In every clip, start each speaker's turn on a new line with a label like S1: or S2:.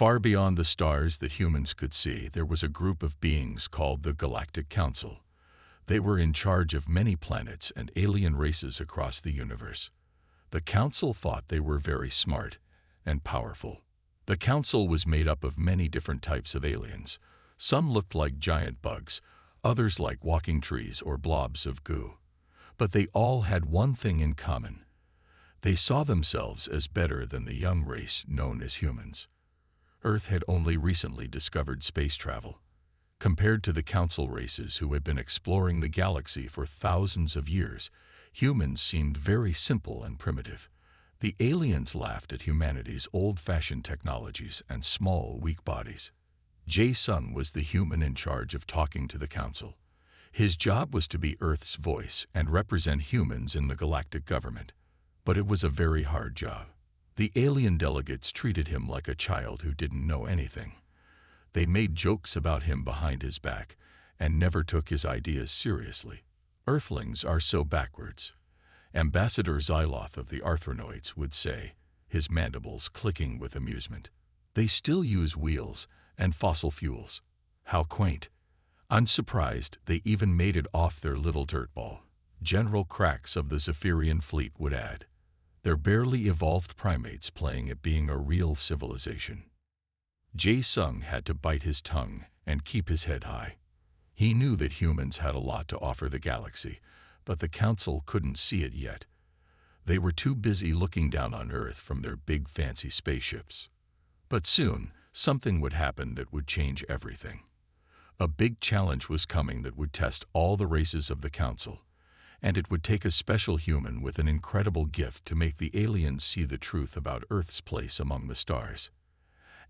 S1: Far beyond the stars that humans could see, there was a group of beings called the Galactic Council. They were in charge of many planets and alien races across the universe. The Council thought they were very smart and powerful. The Council was made up of many different types of aliens. Some looked like giant bugs, others like walking trees or blobs of goo. But they all had one thing in common. They saw themselves as better than the young race known as humans. Earth had only recently discovered space travel. Compared to the Council races who had been exploring the galaxy for thousands of years, humans seemed very simple and primitive. The aliens laughed at humanity's old-fashioned technologies and small, weak bodies. Jae-sung was the human in charge of talking to the Council. His job was to be Earth's voice and represent humans in the galactic government. But it was a very hard job. The alien delegates treated him like a child who didn't know anything. They made jokes about him behind his back and never took his ideas seriously. Earthlings are so backwards. Ambassador Xyloth of the Arthronoids would say, his mandibles clicking with amusement. They still use wheels and fossil fuels. How quaint. Unsurprised, they even made it off their little dirt ball. General Cracks of the Zephyrian fleet would add, they're barely evolved primates playing at being a real civilization. Jae-sung had to bite his tongue and keep his head high. He knew that humans had a lot to offer the galaxy, but the Council couldn't see it yet. They were too busy looking down on Earth from their big fancy spaceships. But soon, something would happen that would change everything. A big challenge was coming that would test all the races of the Council, and it would take a special human with an incredible gift to make the aliens see the truth about Earth's place among the stars.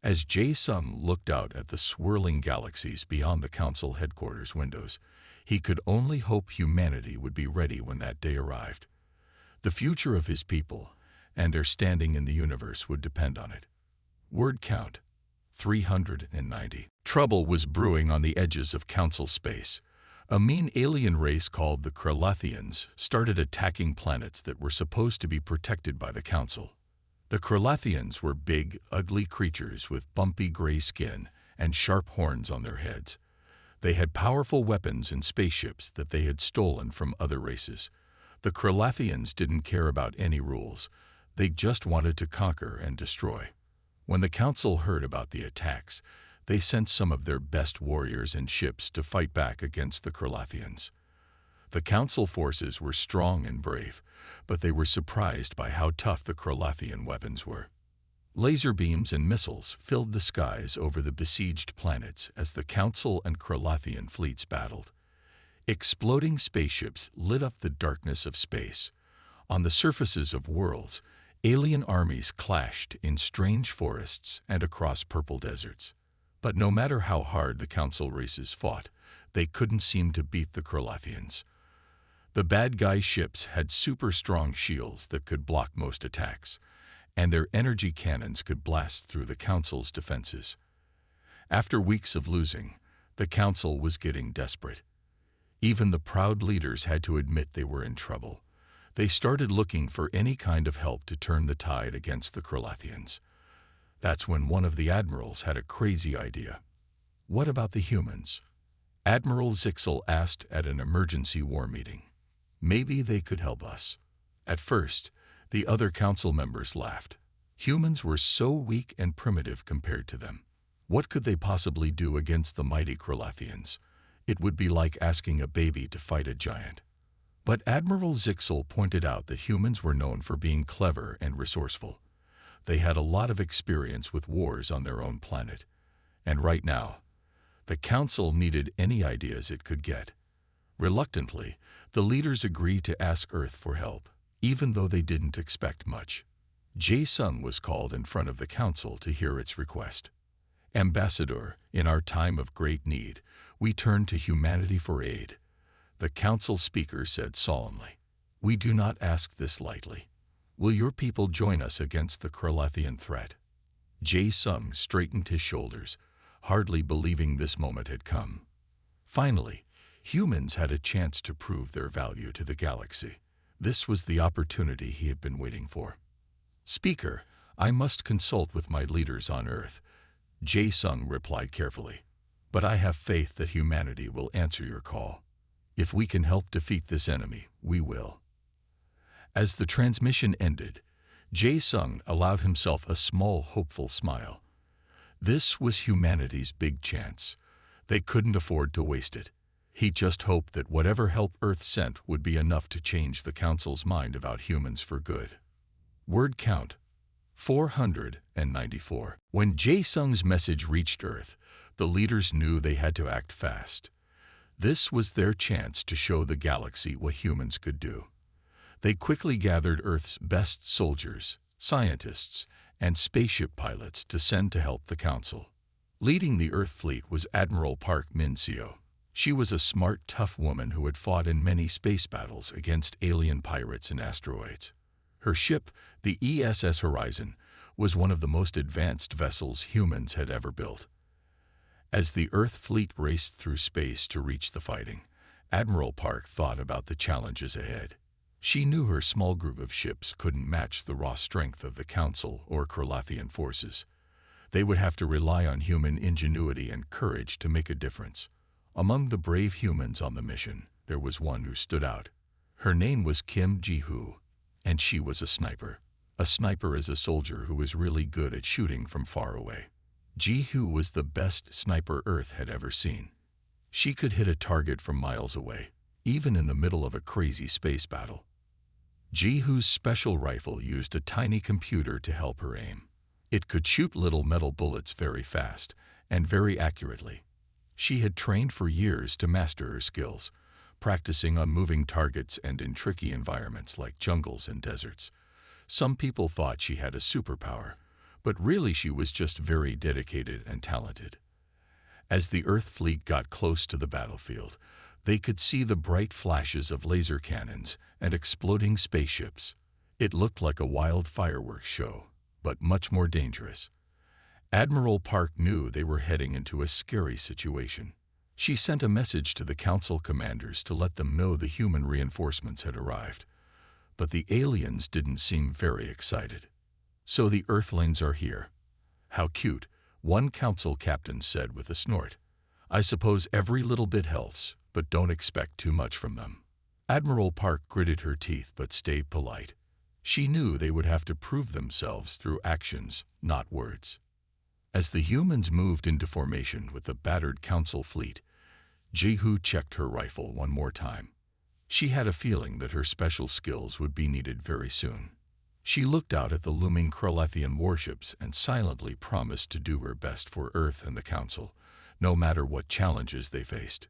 S1: As Jae-sung looked out at the swirling galaxies beyond the Council headquarters windows, he could only hope humanity would be ready when that day arrived. The future of his people and their standing in the universe would depend on it. Word count: 390. Trouble was brewing on the edges of Council space. A mean alien race called the Krelathians started attacking planets that were supposed to be protected by the Council. The Krelathians were big, ugly creatures with bumpy gray skin and sharp horns on their heads. They had powerful weapons and spaceships that they had stolen from other races. The Krelathians didn't care about any rules. They just wanted to conquer and destroy. When the Council heard about the attacks, they sent some of their best warriors and ships to fight back against the Krelathians. The Council forces were strong and brave, but they were surprised by how tough the Krelathian weapons were. Laser beams and missiles filled the skies over the besieged planets as the Council and Krelathian fleets battled. Exploding spaceships lit up the darkness of space. On the surfaces of worlds, alien armies clashed in strange forests and across purple deserts. But no matter how hard the Council races fought, they couldn't seem to beat the Krelathians. The bad guy ships had super strong shields that could block most attacks, and their energy cannons could blast through the Council's defenses. After weeks of losing, the Council was getting desperate. Even the proud leaders had to admit they were in trouble. They started looking for any kind of help to turn the tide against the Krelathians. That's when one of the admirals had a crazy idea. What about the humans? Admiral Zixel asked at an emergency war meeting. Maybe they could help us. At first, the other Council members laughed. Humans were so weak and primitive compared to them. What could they possibly do against the mighty Krelathians? It would be like asking a baby to fight a giant. But Admiral Zixel pointed out that humans were known for being clever and resourceful. They had a lot of experience with wars on their own planet. And right now, the Council needed any ideas it could get. Reluctantly, the leaders agreed to ask Earth for help, even though they didn't expect much. Jae-sung was called in front of the Council to hear its request. Ambassador, in our time of great need, we turn to humanity for aid. The Council speaker said solemnly, "We do not ask this lightly. Will your people join us against the Krelathian threat?" Jae-sung straightened his shoulders, hardly believing this moment had come. Finally, humans had a chance to prove their value to the galaxy. This was the opportunity he had been waiting for. "Speaker, I must consult with my leaders on Earth. Jae-sung replied carefully, "But I have faith that humanity will answer your call. If we can help defeat this enemy, we will." As the transmission ended, Jae-sung allowed himself a small, hopeful smile. This was humanity's big chance. They couldn't afford to waste it. He just hoped that whatever help Earth sent would be enough to change the Council's mind about humans for good. Word count: 494. When Jae-sung's message reached Earth, the leaders knew they had to act fast. This was their chance to show the galaxy what humans could do. They quickly gathered Earth's best soldiers, scientists, and spaceship pilots to send to help the Council. Leading the Earth fleet was Admiral Park Min-seo. She was a smart, tough woman who had fought in many space battles against alien pirates and asteroids. Her ship, the ESS Horizon, was one of the most advanced vessels humans had ever built. As the Earth fleet raced through space to reach the fighting, Admiral Park thought about the challenges ahead. She knew her small group of ships couldn't match the raw strength of the Council or Krlathian forces. They would have to rely on human ingenuity and courage to make a difference. Among the brave humans on the mission, there was one who stood out. Her name was Kim Ji-hoo, and she was a sniper. A sniper is a soldier who is really good at shooting from far away. Ji-hoo was the best sniper Earth had ever seen. She could hit a target from miles away, even in the middle of a crazy space battle. Ji-hoo's special rifle used a tiny computer to help her aim. It could shoot little metal bullets very fast and very accurately. She had trained for years to master her skills, practicing on moving targets and in tricky environments like jungles and deserts. Some people thought she had a superpower, but really she was just very dedicated and talented. As the Earth fleet got close to the battlefield, they could see the bright flashes of laser cannons and exploding spaceships. It looked like a wild fireworks show, but much more dangerous. Admiral Park knew they were heading into a scary situation. She sent a message to the Council commanders to let them know the human reinforcements had arrived. But the aliens didn't seem very excited. "So the Earthlings are here. How cute," one Council captain said with a snort. "I suppose every little bit helps, but don't expect too much from them." Admiral Park gritted her teeth but stayed polite. She knew they would have to prove themselves through actions, not words. As the humans moved into formation with the battered Council fleet, Ji-hoo checked her rifle one more time. She had a feeling that her special skills would be needed very soon. She looked out at the looming Krlathian warships and silently promised to do her best for Earth and the Council, no matter what challenges they faced.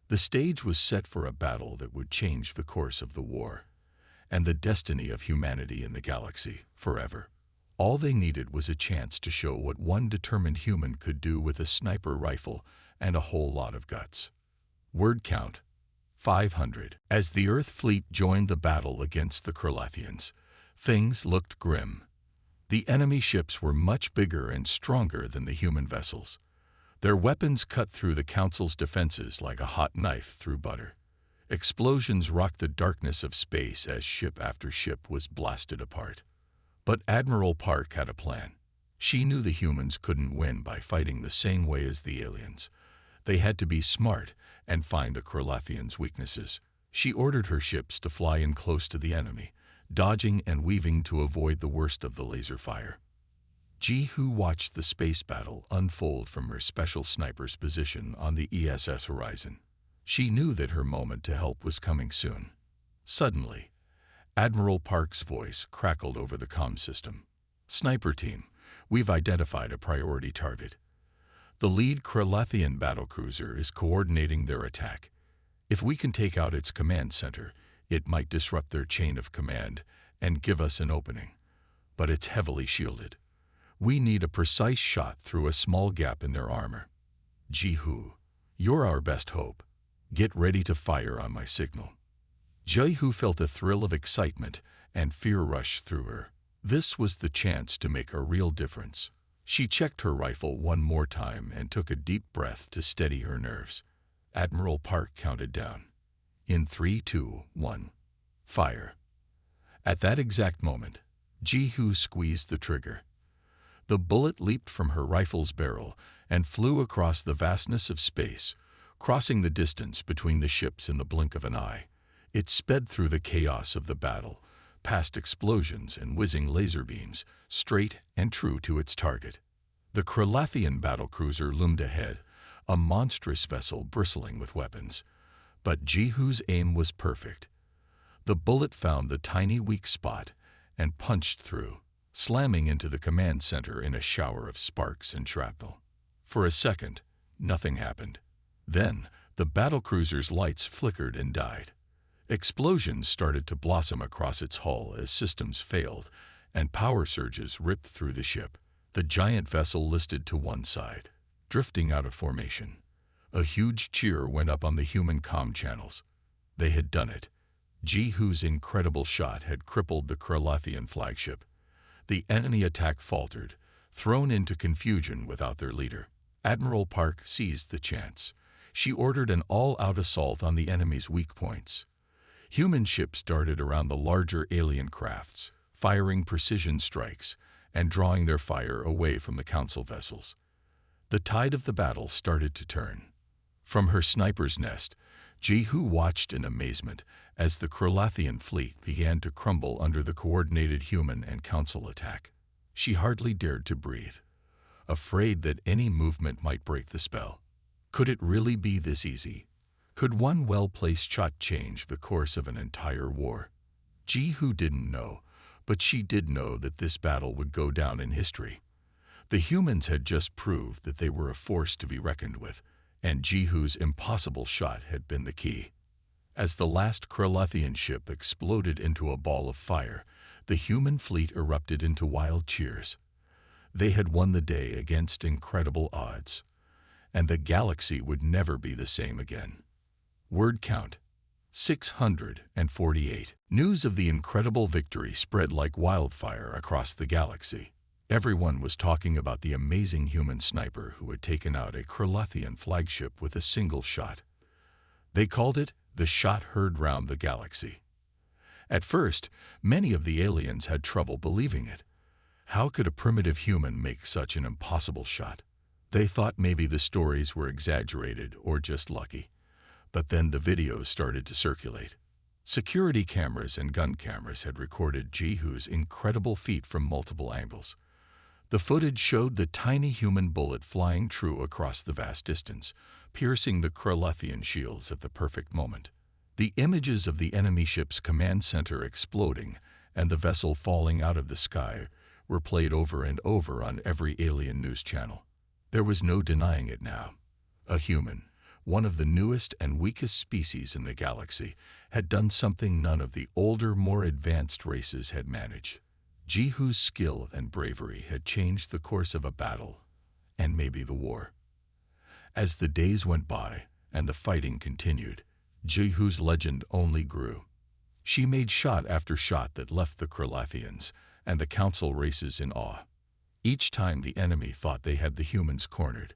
S1: The stage was set for a battle that would change the course of the war and the destiny of humanity in the galaxy forever. All they needed was a chance to show what one determined human could do with a sniper rifle and a whole lot of guts. Word count: 500. As the Earth fleet joined the battle against the Krlathians, things looked grim. The enemy ships were much bigger and stronger than the human vessels. Their weapons cut through the Council's defenses like a hot knife through butter. Explosions rocked the darkness of space as ship after ship was blasted apart. But Admiral Park had a plan. She knew the humans couldn't win by fighting the same way as the aliens. They had to be smart and find the Krlathians' weaknesses. She ordered her ships to fly in close to the enemy, dodging and weaving to avoid the worst of the laser fire. Ji-hoo watched the space battle unfold from her special sniper's position on the ESS Horizon. She knew that her moment to help was coming soon. Suddenly, Admiral Park's voice crackled over the comm system. "Sniper team, we've identified a priority target. The lead Krlathian battlecruiser is coordinating their attack. If we can take out its command center, it might disrupt their chain of command and give us an opening. But it's heavily shielded. We need a precise shot through a small gap in their armor. Ji-hoo, you're our best hope. Get ready to fire on my signal." Ji-hoo felt a thrill of excitement and fear rush through her. This was the chance to make a real difference. She checked her rifle one more time and took a deep breath to steady her nerves. Admiral Park counted down. In 3, 2, 1, fire. At that exact moment, Ji-hoo squeezed the trigger. The bullet leaped from her rifle's barrel and flew across the vastness of space, crossing the distance between the ships in the blink of an eye. It sped through the chaos of the battle, past explosions and whizzing laser beams, straight and true to its target. The Kralathian battlecruiser loomed ahead, a monstrous vessel bristling with weapons. But Jehu's aim was perfect. The bullet found the tiny weak spot and punched through, slamming into the command center in a shower of sparks and shrapnel. For a second, nothing happened. Then, the battlecruiser's lights flickered and died. Explosions started to blossom across its hull as systems failed, and power surges ripped through the ship. The giant vessel listed to one side, drifting out of formation. A huge cheer went up on the human comm channels. They had done it. Jehu's incredible shot had crippled the Kralathian flagship. The enemy attack faltered, thrown into confusion without their leader. Admiral Park seized the chance. She ordered an all-out assault on the enemy's weak points. Human ships darted around the larger alien crafts, firing precision strikes and drawing their fire away from the Council vessels. The tide of the battle started to turn. From her sniper's nest, Jehu watched in amazement as the Kralathian fleet began to crumble under the coordinated human and Council attack. She hardly dared to breathe, afraid that any movement might break the spell. Could it really be this easy? Could one well-placed shot change the course of an entire war? Jehu didn't know, but she did know that this battle would go down in history. The humans had just proved that they were a force to be reckoned with, and Jehu's impossible shot had been the key. As the last Kralathian ship exploded into a ball of fire, the human fleet erupted into wild cheers. They had won the day against incredible odds, and the galaxy would never be the same again. Word count: 648. News of the incredible victory spread like wildfire across the galaxy. Everyone was talking about the amazing human sniper who had taken out a Kralathian flagship with a single shot. They called it the shot heard round the galaxy. At first, many of the aliens had trouble believing it. How could a primitive human make such an impossible shot? They thought maybe the stories were exaggerated or just lucky. But then the videos started to circulate. Security cameras and gun cameras had recorded Jehu's incredible feat from multiple angles. The footage showed the tiny human bullet flying true across the vast distance, piercing the Kralathian shields at the perfect moment. The images of the enemy ship's command center exploding and the vessel falling out of the sky were played over and over on every alien news channel. There was no denying it now. A human, one of the newest and weakest species in the galaxy, had done something none of the older, more advanced races had managed. Jehu's skill and bravery had changed the course of a battle, and maybe the war. As the days went by and the fighting continued, Jehu's legend only grew. She made shot after shot that left the Kralathians and the Council races in awe. Each time the enemy thought they had the humans cornered,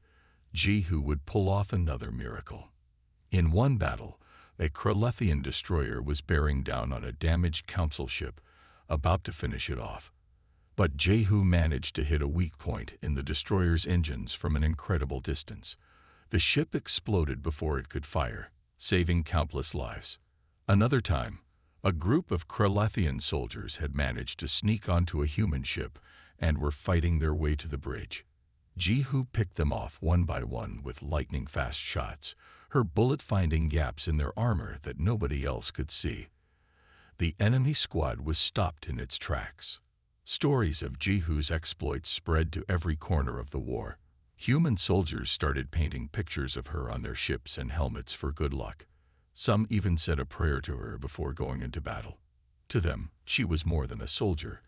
S1: Jehu would pull off another miracle. In one battle, a Kralathian destroyer was bearing down on a damaged Council ship, about to finish it off. But Jehu managed to hit a weak point in the destroyer's engines from an incredible distance. The ship exploded before it could fire, saving countless lives. Another time, a group of Kralathian soldiers had managed to sneak onto a human ship and were fighting their way to the bridge. Jehu picked them off one by one with lightning-fast shots, her bullet finding gaps in their armor that nobody else could see. The enemy squad was stopped in its tracks. Stories of Jehu's exploits spread to every corner of the war. Human soldiers started painting pictures of her on their ships and helmets for good luck. Some even said a prayer to her before going into battle. To them, she was more than a soldier.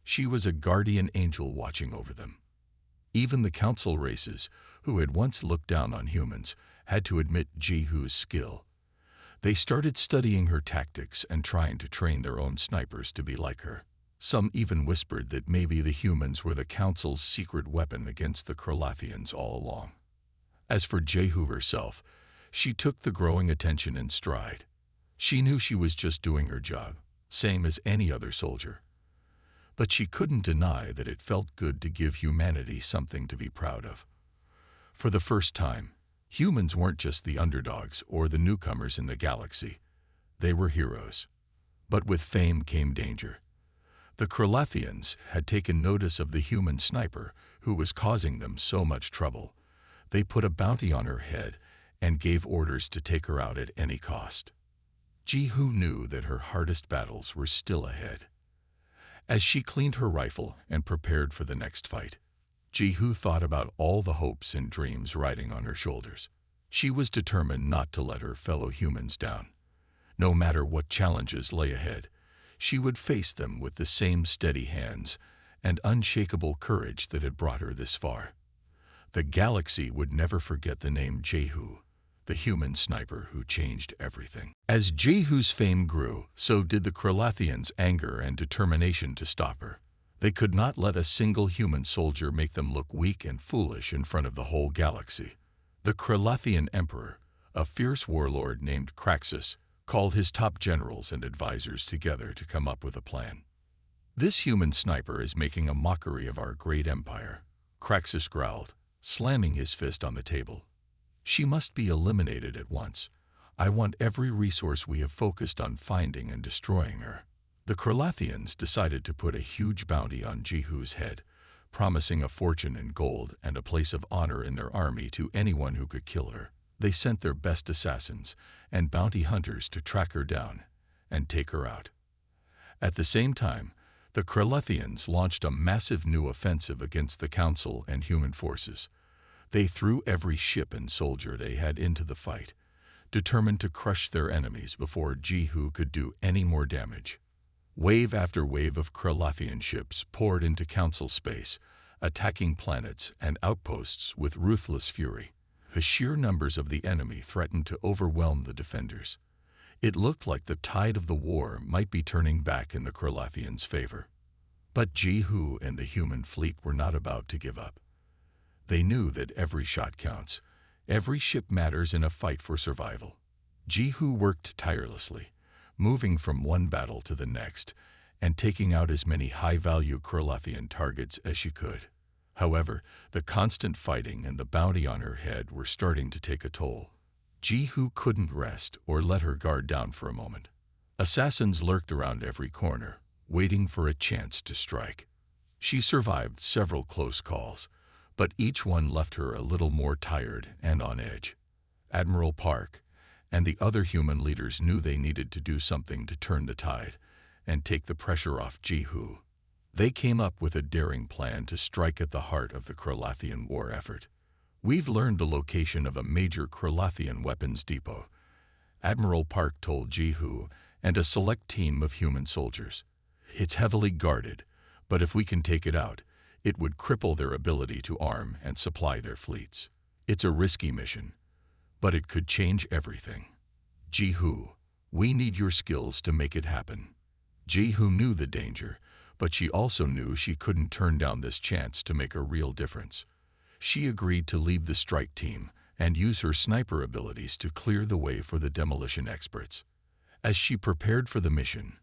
S1: She was a guardian angel watching over them. Even the Council races, who had once looked down on humans, had to admit Jehu's skill. They started studying her tactics and trying to train their own snipers to be like her. Some even whispered that maybe the humans were the Council's secret weapon against the Kralathians all along. As for Jehu herself, she took the growing attention in stride. She knew she was just doing her job, same as any other soldier. but she couldn't deny that it felt good to give humanity something to be proud of. For the first time, humans weren't just the underdogs or the newcomers in the galaxy. They were heroes. But with fame came danger. The Krollathians had taken notice of the human sniper who was causing them so much trouble. They put a bounty on her head and gave orders to take her out at any cost. Jihu knew that her hardest battles were still ahead. As she cleaned her rifle and prepared for the next fight, Jihu thought about all the hopes and dreams riding on her shoulders. She was determined not to let her fellow humans down. No matter what challenges lay ahead, she would face them with the same steady hands and unshakable courage that had brought her this far. The galaxy would never forget the name Jehu, the human sniper who changed everything. As Jehu's fame grew, so did the Krollathians' anger and determination to stop her. They could not let a single human soldier make them look weak and foolish in front of the whole galaxy. The Krollathian emperor, a fierce warlord named Kraxus, called his top generals and advisors together to come up with a plan. "This human sniper is making a mockery of our great empire," Kraxus growled, slamming his fist on the table. "She must be eliminated at once. I want every resource we have focused on finding and destroying her." The Krollathians decided to put a huge bounty on Jehu's head, promising a fortune in gold and a place of honor in their army to anyone who could kill her. They sent their best assassins and bounty hunters to track her down and take her out. At the same time, the Krollathians launched a massive new offensive against the Council and human forces. They threw every ship and soldier they had into the fight, determined to crush their enemies before Jehu could do any more damage. Wave after wave of Krollathian ships poured into Council space, attacking planets and outposts with ruthless fury. The sheer numbers of the enemy threatened to overwhelm the defenders. It looked like the tide of the war might be turning back in the Krollathians' favor. But Jehu and the human fleet were not about to give up. They knew that every shot counts. Every ship matters in a fight for survival. Jehu worked tirelessly, moving from one battle to the next and taking out as many high-value Krollathian targets as she could. However, the constant fighting and the bounty on her head were starting to take a toll. Jehu couldn't rest or let her guard down for a moment. Assassins lurked around every corner, waiting for a chance to strike. She survived several close calls, but each one left her a little more tired and on edge. Admiral Park and the other human leaders knew they needed to do something to turn the tide and take the pressure off Jehu. They came up with a daring plan to strike at the heart of the Krollathian war effort. "We've learned the location of a major Krollathian weapons depot," Admiral Park told Jehu and a select team of human soldiers. "It's heavily guarded, but if we can take it out, it would cripple their ability to arm and supply their fleets. It's a risky mission, but it could change everything. Jehu, we need your skills to make it happen." Jehu knew the danger, but she also knew she couldn't turn down this chance to make a real difference. She agreed to lead the strike team and use her sniper abilities to clear the way for the demolition experts. As she prepared for the mission,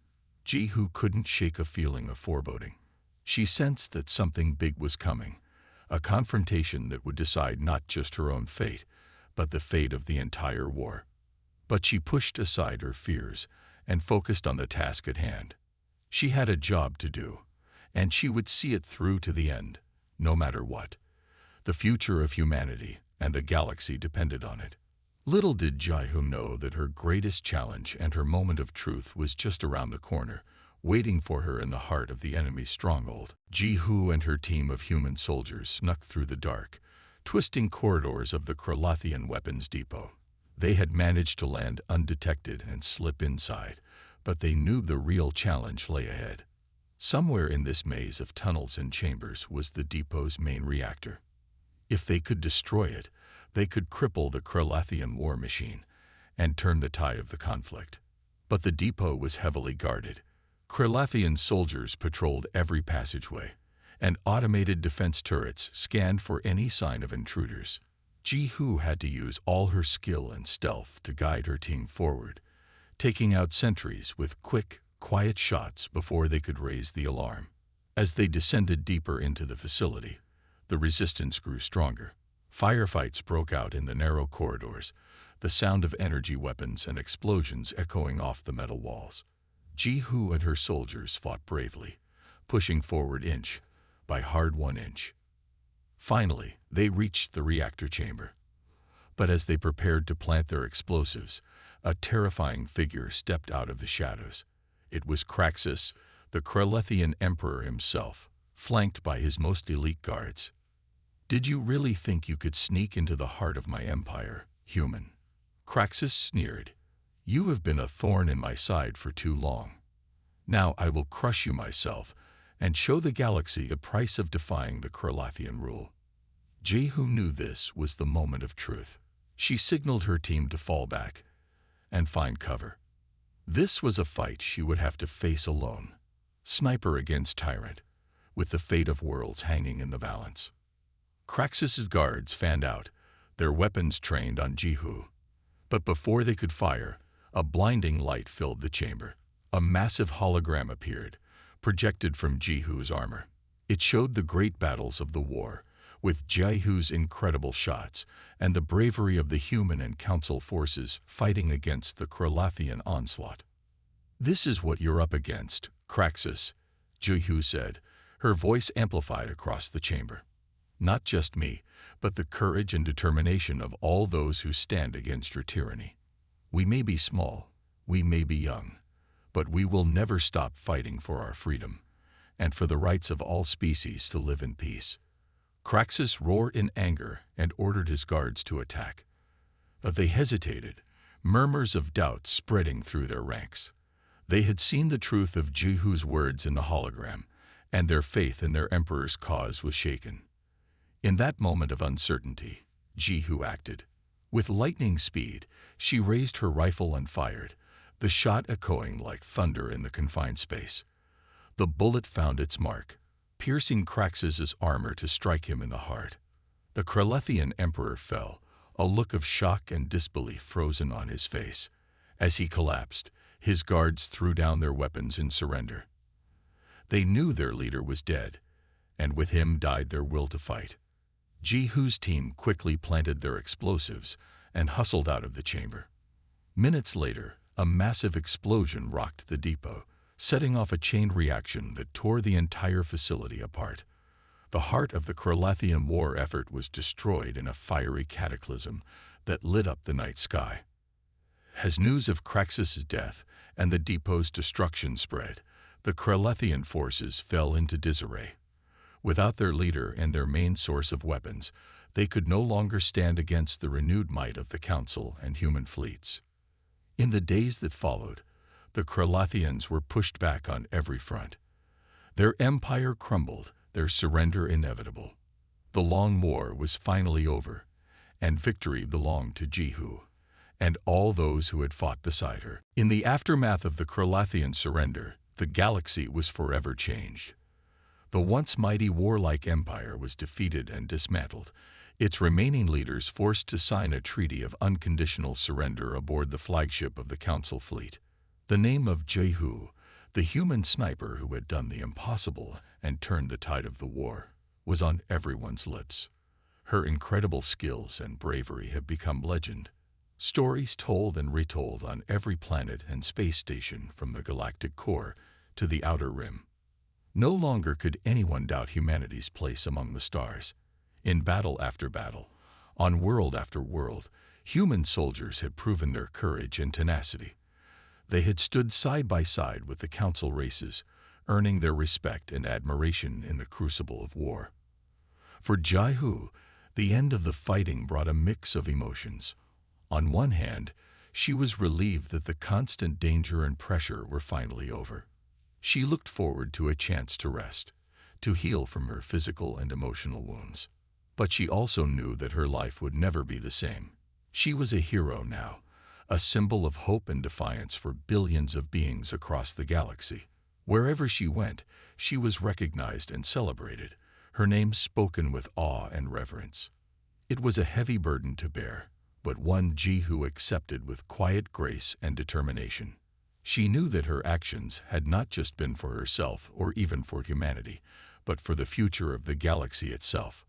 S1: Jehu couldn't shake a feeling of foreboding. She sensed that something big was coming, a confrontation that would decide not just her own fate, but the fate of the entire war. But she pushed aside her fears and focused on the task at hand. She had a job to do, and she would see it through to the end, no matter what. The future of humanity and the galaxy depended on it. Little did Jehu know that her greatest challenge and her moment of truth was just around the corner, waiting for her in the heart of the enemy's stronghold. Jehu and her team of human soldiers snuck through the dark, twisting corridors of the Krollathian weapons depot. They had managed to land undetected and slip inside, but they knew the real challenge lay ahead. Somewhere in this maze of tunnels and chambers was the depot's main reactor. If they could destroy it, they could cripple the Krollathian war machine and turn the tide of the conflict. But the depot was heavily guarded. Krollathian soldiers patrolled every passageway, and automated defense turrets scanned for any sign of intruders. Jehu had to use all her skill and stealth to guide her team forward, taking out sentries with quick, quiet shots before they could raise the alarm. As they descended deeper into the facility, the resistance grew stronger. Firefights broke out in the narrow corridors, the sound of energy weapons and explosions echoing off the metal walls. Jihu and her soldiers fought bravely, pushing forward inch by hard 1 inch. Finally, they reached the reactor chamber. But as they prepared to plant their explosives, a terrifying figure stepped out of the shadows. It was Kraxus, the Krellethian Emperor himself, flanked by his most elite guards. "Did you really think you could sneak into the heart of my empire, human?" Kraxus sneered. "You have been a thorn in my side for too long. Now I will crush you myself and show the galaxy the price of defying the Krellethian rule." Jehu knew this was the moment of truth. She signaled her team to fall back and find cover. This was a fight she would have to face alone, sniper against tyrant, with the fate of worlds hanging in the balance. Kraxus's guards fanned out, their weapons trained on Jehu. But before they could fire, a blinding light filled the chamber. A massive hologram appeared, projected from Jehu's armor. It showed the great battles of the war, with Jehu's incredible shots and the bravery of the human and council forces fighting against the Krellethian onslaught. "This is what you're up against, Kraxus," Jehu said, her voice amplified across the chamber. "Not just me, but the courage and determination of all those who stand against your tyranny. We may be small, we may be young, but we will never stop fighting for our freedom and for the rights of all species to live in peace." Kraxus roared in anger and ordered his guards to attack. But they hesitated, murmurs of doubt spreading through their ranks. They had seen the truth of Jehu's words in the hologram, and their faith in their emperor's cause was shaken. In that moment of uncertainty, Jehu acted. With lightning speed, she raised her rifle and fired, the shot echoing like thunder in the confined space. The bullet found its mark, piercing Kraxus's armor to strike him in the heart. The Krellethian Emperor fell, a look of shock and disbelief frozen on his face. As he collapsed, his guards threw down their weapons in surrender. They knew their leader was dead, and with him died their will to fight. Jehu's team quickly planted their explosives and hustled out of the chamber. Minutes later, a massive explosion rocked the depot, setting off a chain reaction that tore the entire facility apart. The heart of the Krellethian war effort was destroyed in a fiery cataclysm that lit up the night sky. As news of Kraxus's death and the depot's destruction spread, the Krellethian forces fell into disarray. Without their leader and their main source of weapons, they could no longer stand against the renewed might of the Council and human fleets. In the days that followed, the Krellethians were pushed back on every front. Their empire crumbled, their surrender inevitable. The long war was finally over, and victory belonged to Jehu and all those who had fought beside her. In the aftermath of the Krellethian surrender, the galaxy was forever changed. The once mighty warlike empire was defeated and dismantled, its remaining leaders forced to sign a treaty of unconditional surrender aboard the flagship of the Council fleet. The name of Jehu, the human sniper who had done the impossible and turned the tide of the war, was on everyone's lips. Her incredible skills and bravery have become legend. Stories told and retold on every planet and space station from the galactic core to the outer rim. No longer could anyone doubt humanity's place among the stars. In battle after battle, on world after world, human soldiers had proven their courage and tenacity. They had stood side by side with the Council races, earning their respect and admiration in the crucible of war. For Jehu, the end of the fighting brought a mix of emotions. On one hand, she was relieved that the constant danger and pressure were finally over. She looked forward to a chance to rest, to heal from her physical and emotional wounds. But she also knew that her life would never be the same. She was a hero now, a symbol of hope and defiance for billions of beings across the galaxy. Wherever she went, she was recognized and celebrated, her name spoken with awe and reverence. It was a heavy burden to bear, but one Jehu accepted with quiet grace and determination. She knew that her actions had not just been for herself or even for humanity, but for the future of the galaxy itself.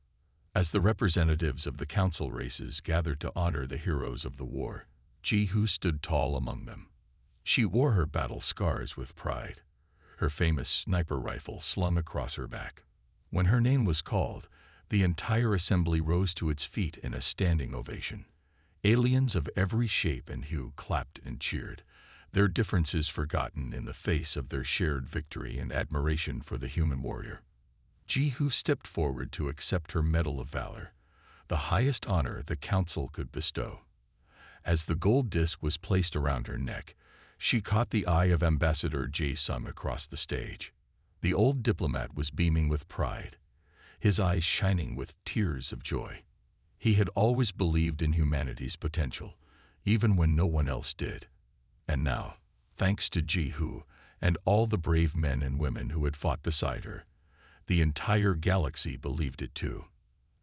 S1: As the representatives of the council races gathered to honor the heroes of the war, Jihu stood tall among them. She wore her battle scars with pride, her famous sniper rifle slung across her back. When her name was called, the entire assembly rose to its feet in a standing ovation. Aliens of every shape and hue clapped and cheered, their differences forgotten in the face of their shared victory and admiration for the human warrior. Jihu stepped forward to accept her Medal of Valor, the highest honor the council could bestow. As the gold disc was placed around her neck, she caught the eye of Ambassador Jae-sung across the stage. The old diplomat was beaming with pride, his eyes shining with tears of joy. He had always believed in humanity's potential, even when no one else did. And now, thanks to Jihu and all the brave men and women who had fought beside her, the entire galaxy believed it too.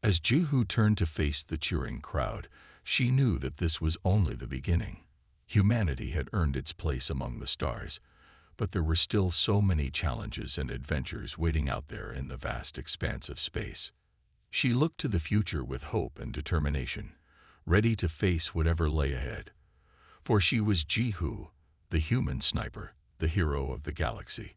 S1: As Jihu turned to face the cheering crowd, she knew that this was only the beginning. Humanity had earned its place among the stars, but there were still so many challenges and adventures waiting out there in the vast expanse of space. She looked to the future with hope and determination, ready to face whatever lay ahead. For she was Jihu, the human sniper, the hero of the galaxy.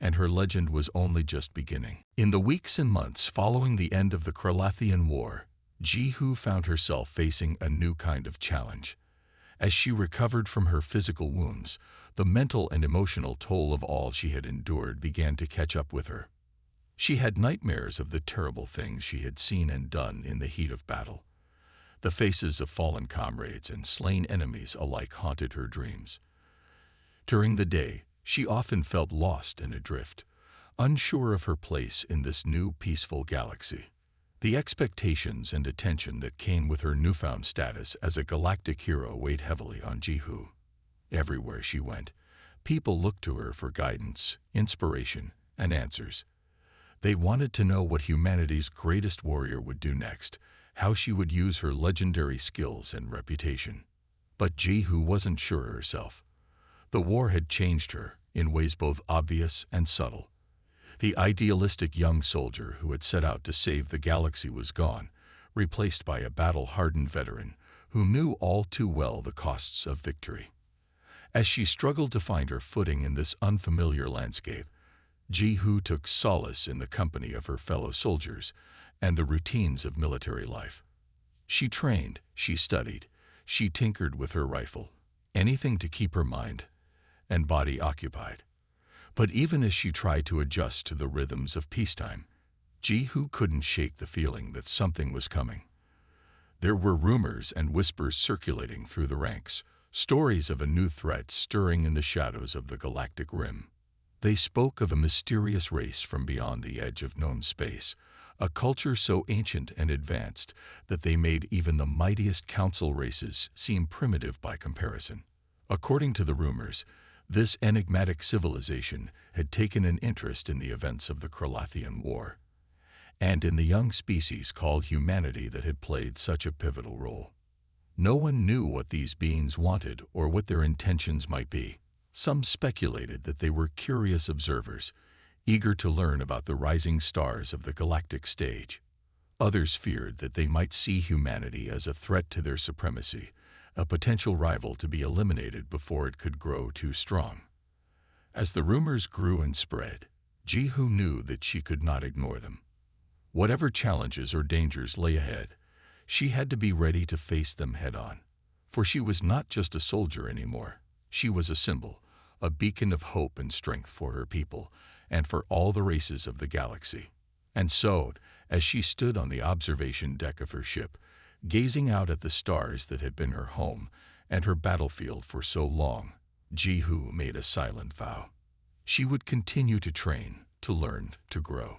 S1: And her legend was only just beginning. In the weeks and months following the end of the Kralathian War, Jihu found herself facing a new kind of challenge. As she recovered from her physical wounds, the mental and emotional toll of all she had endured began to catch up with her. She had nightmares of the terrible things she had seen and done in the heat of battle. The faces of fallen comrades and slain enemies alike haunted her dreams. During the day, she often felt lost and adrift, unsure of her place in this new peaceful galaxy. The expectations and attention that came with her newfound status as a galactic hero weighed heavily on Jihu. Everywhere she went, people looked to her for guidance, inspiration, and answers. They wanted to know what humanity's greatest warrior would do next, how she would use her legendary skills and reputation. But Jihu wasn't sure herself. The war had changed her in ways both obvious and subtle. The idealistic young soldier who had set out to save the galaxy was gone, replaced by a battle-hardened veteran who knew all too well the costs of victory. As she struggled to find her footing in this unfamiliar landscape, Jihu took solace in the company of her fellow soldiers and the routines of military life. She trained, she studied, she tinkered with her rifle, anything to keep her mind and body occupied. But even as she tried to adjust to the rhythms of peacetime, Jihu couldn't shake the feeling that something was coming. There were rumors and whispers circulating through the ranks, stories of a new threat stirring in the shadows of the galactic rim. They spoke of a mysterious race from beyond the edge of known space, a culture so ancient and advanced that they made even the mightiest council races seem primitive by comparison. According to the rumors, this enigmatic civilization had taken an interest in the events of the Kralathian War, and in the young species called humanity that had played such a pivotal role. No one knew what these beings wanted or what their intentions might be. Some speculated that they were curious observers, eager to learn about the rising stars of the galactic stage. Others feared that they might see humanity as a threat to their supremacy, a potential rival to be eliminated before it could grow too strong. As the rumors grew and spread, Jihu knew that she could not ignore them. Whatever challenges or dangers lay ahead, she had to be ready to face them head-on. For she was not just a soldier anymore. She was a symbol, a beacon of hope and strength for her people and for all the races of the galaxy. And so, as she stood on the observation deck of her ship, gazing out at the stars that had been her home and her battlefield for so long, Jihu made a silent vow. She would continue to train, to learn, to grow.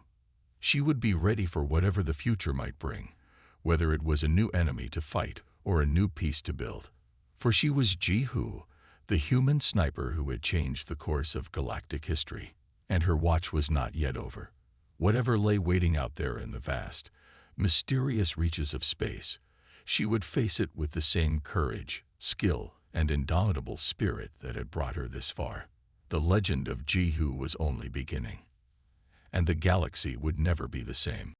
S1: She would be ready for whatever the future might bring, whether it was a new enemy to fight or a new peace to build. For she was Jihu, the human sniper who had changed the course of galactic history, and her watch was not yet over. Whatever lay waiting out there in the vast, mysterious reaches of space, she would face it with the same courage, skill, and indomitable spirit that had brought her this far. The legend of Jihu was only beginning, and the galaxy would never be the same.